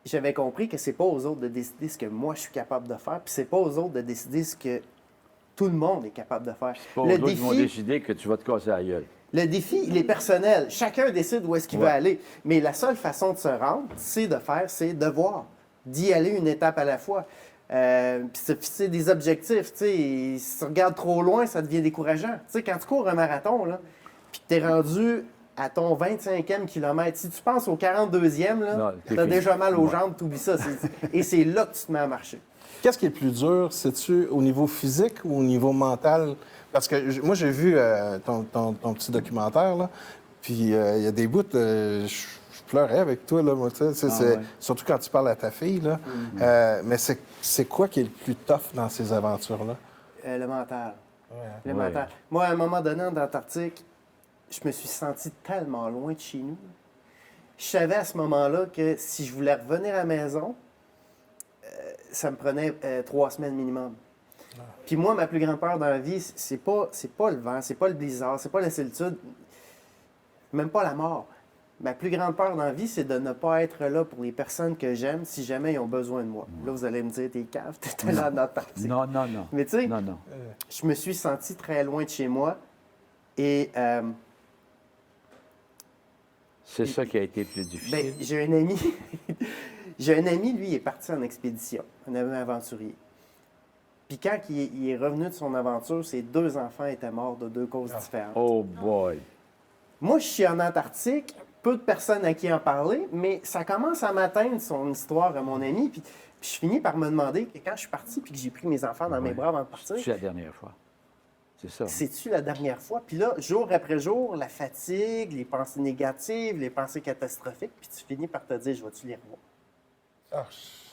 j'avais compris que c'est pas aux autres de décider ce que moi je suis capable de faire, puis c'est pas aux autres de décider ce que tout le monde est capable de faire. C'est pas aux autres qui vont décider que tu vas te casser la gueule. Le défi, il est personnel. Chacun décide où est-ce qu'il veut aller. Mais la seule façon de se rendre, c'est de voir, d'y aller une étape à la fois. Puis se fixer des objectifs. Si tu regardes trop loin, ça devient décourageant. Quand tu cours un marathon, là, puis que tu es rendu à ton 25e kilomètre, si tu penses au 42e, tu as déjà mal aux jambes, tu oublies ça. Et c'est là que tu te mets à marcher. Qu'est-ce qui est le plus dur? C'est-tu au niveau physique ou au niveau mental? Parce que moi, j'ai vu ton petit documentaire, là, puis il y a des bouts, je pleurais avec toi, là, moi, surtout quand tu parles à ta fille, là. Mais c'est quoi qui est le plus tough dans ces aventures-là? Le mental. Ouais. Le mental. Moi, à un moment donné, en Antarctique, je me suis senti tellement loin de chez nous. Je savais à ce moment-là que si je voulais revenir à la maison, ça me prenait 3 semaines minimum. Puis moi, ma plus grande peur dans la vie, c'est pas le vent, c'est pas le blizzard, c'est pas la solitude, même pas la mort. Ma plus grande peur dans la vie, c'est de ne pas être là pour les personnes que j'aime si jamais ils ont besoin de moi. Là, vous allez me dire, t'es cave, t'étais là en Antarctique. Non. Mais tu sais, Non. je me suis senti très loin de chez moi et... c'est ça qui a été plus difficile. Ben, j'ai un ami... J'ai un ami, lui, il est parti en expédition, un ami aventurier. Puis quand il est revenu de son aventure, ses 2 enfants étaient morts de 2 causes différentes. Oh boy! Moi, je suis en Antarctique, peu de personnes à qui en parler, mais ça commence à m'atteindre, son histoire à mon ami. Puis je finis par me demander que quand je suis parti puis que j'ai pris mes enfants dans mes bras avant de partir... C'est la dernière fois. C'est ça. C'est-tu la dernière fois? Puis là, jour après jour, la fatigue, les pensées négatives, les pensées catastrophiques, puis tu finis par te dire, je vais-tu les revoir?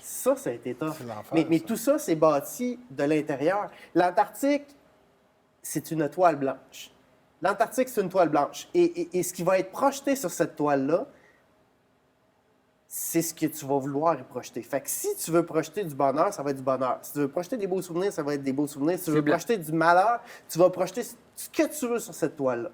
Ça a été tough. Mais tout ça, c'est bâti de l'intérieur. L'Antarctique, c'est une toile blanche. L'Antarctique, c'est une toile blanche. Et ce qui va être projeté sur cette toile-là, c'est ce que tu vas vouloir y projeter. Fait que si tu veux projeter du bonheur, ça va être du bonheur. Si tu veux projeter des beaux souvenirs, ça va être des beaux souvenirs. Si tu veux projeter du malheur, tu vas projeter ce que tu veux sur cette toile-là.